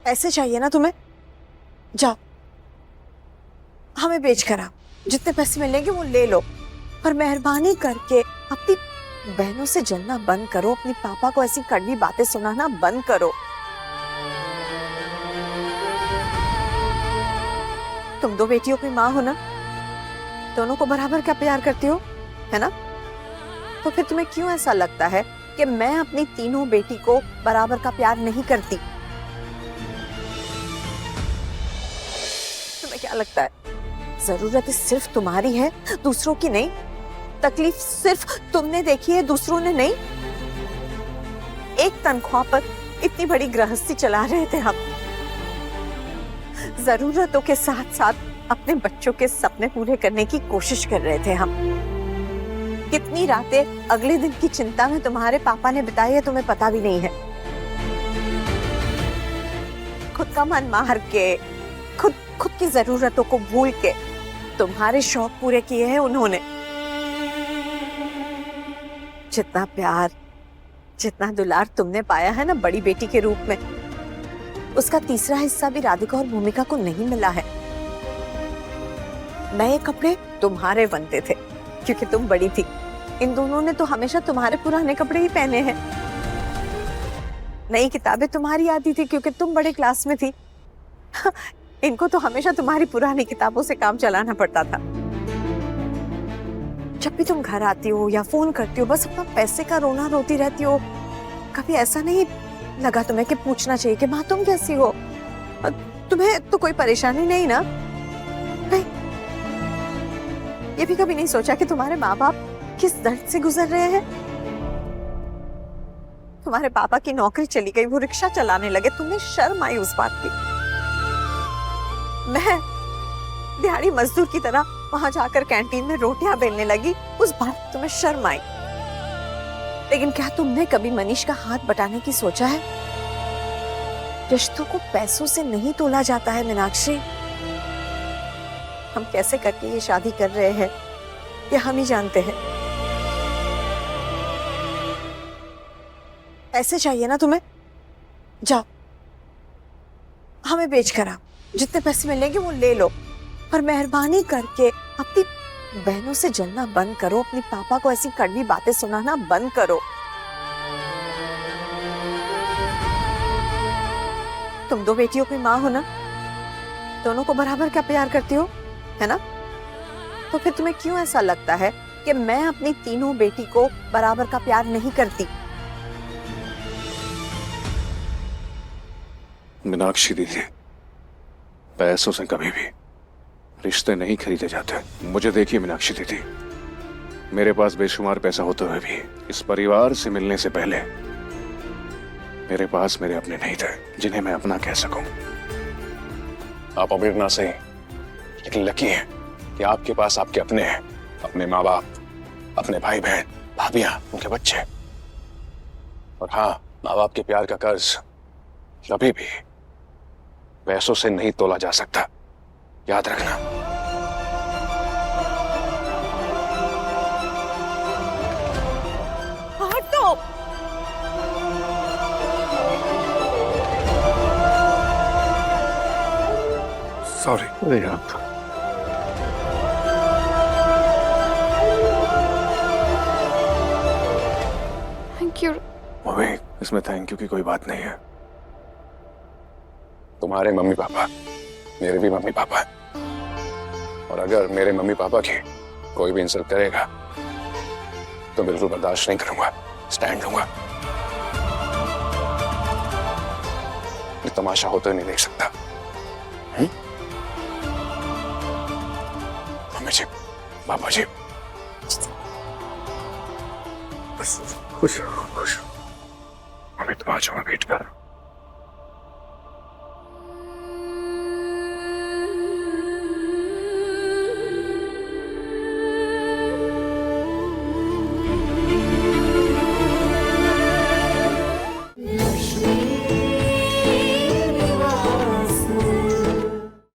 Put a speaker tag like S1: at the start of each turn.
S1: पैसे चाहिए ना तुम्हें? जाओ, हमें बेच कर आओ, जितने पैसे मिलेंगे वो ले लो, पर मेहरबानी करके अपनी बहनों से जलना बंद करो, अपने पापा को ऐसी कड़वी बातें सुनाना बंद करो। तुम दो बेटियों की माँ हो ना, दोनों को बराबर का प्यार करती हो, है ना? तो फिर तुम्हें क्यों ऐसा लगता है कि मैं अपनी तीनों बेटी को बराबर का प्यार नहीं करती? तुम्हें क्या लगता है जरूरत सिर्फ तुम्हारी है, दूसरों की नहीं? तकलीफ सिर्फ तुमने देखी है, दूसरों ने नहीं? एक तनख्वाह पर इतनी बड़ी गृहस्थी चला रहे थे हम, जरूरतों के साथ साथ अपने बच्चों के सपने पूरे करने की कोशिश कर रहे थे हम। कितनी रातें अगले दिन की चिंता में तुम्हारे पापा ने बिताई है तुम्हें पता भी नहीं है। खुद का मन मार के, खुद की जरूरतों को भूल के तुम्हारे शौक पूरे किए हैं उन्होंने। जितना प्यार, जितना दुलार तुमने पाया है ना बड़ी बेटी के रूप में, उसका तीसरा हिस्सा भी राधिका और भूमिका को नहीं मिला है। नए कपड़े तुम्हारे बनते थे क्योंकि तुम बड़ी थी, इन दोनों ने तो हमेशा तुम्हारे पुराने कपड़े ही पहने हैं। नई किताबें तुम्हारी आती थी क्योंकि तुम बड़े क्लास में थी। इनको तो हमेशा तुम्हारी पुरानी किताबों से काम चलाना पड़ता था। जब भी तुम घर आती हो या फोन करती हो, बस अपना पैसे का रोना रोती रहती हो। कभी ऐसा नहीं लगा तुम्हें कि पूछना चाहिए कि माँ तुम कैसी हो? तुम्हें तो कोई परेशानी नहीं ना? नहीं। ये भी कभी नहीं सोचा कि तुम्हारे माँ बाप किस दर्द से गुजर रहे हैं? तुम्हारे पापा की नौकरी चली गई, वो रिक्शा चलाने लगे, तुम्हें शर्म आई उस बात की। मैं दिहाड़ी मजदूर की तरह वहां जाकर कैंटीन में रोटियां बेलने लगी, उस बात तुम्हें शर्म आई। लेकिन क्या तुमने कभी मनीष का हाथ बटाने की सोचा है? रिश्तों को पैसों से नहीं तोला जाता है मीनाक्षी। हम कैसे करके ये शादी कर रहे हैं ये हम ही जानते हैं। पैसे चाहिए ना तुम्हें? जाओ, हमें बेच कर आओ, जितने पैसे मिलेंगे वो ले लो, पर मेहरबानी करके अपनी बहनों से जलना बंद करो, अपने पापा को ऐसी कड़वी बातें सुनाना बंद करो। तुम दो बेटियों की माँ हो ना, दोनों को बराबर का प्यार करती हो, है ना? तो फिर तुम्हें क्यों ऐसा लगता है कि मैं अपनी तीनों बेटी को बराबर का प्यार नहीं करती?
S2: मीनाक्षी दीदी, पैसों से कभी भी रिश्ते नहीं खरीदे जाते। मुझे देखिए मीनाक्षी दीदी, मेरे पास बेशुमार पैसा होते हुए भी इस परिवार से मिलने से पहले मेरे पास मेरे अपने नहीं थे जिन्हें मैं अपना कह सकूं। आप अमीर ना सही, लेकिन लकी हैं कि आपके पास आपके अपने हैं, अपने माँ बाप, अपने भाई बहन, भाभियां, उनके बच्चे। और हाँ, माँ बाप के प्यार का कर्ज कभी भी पैसों से नहीं तोला जा सकता, याद रखना।
S1: हटो।
S2: सॉरी। अरे यार,
S3: थैंक यू।
S2: मम्मी, इसमें थैंक यू की कोई बात नहीं है। तुम्हारे मम्मी पापा मेरे भी मम्मी पापा हैं, और अगर मेरे मम्मी पापा की कोई भी इंसल्ट करेगा तो बिल्कुल बर्दाश्त नहीं करूंगा, स्टैंड लूंगा। ये तमाशा होते नहीं देख सकता। मम्मी जी, पापा जी, बस खुश रहो, खुश रहो। मम्मी तुम आ जाओ, वेट कर।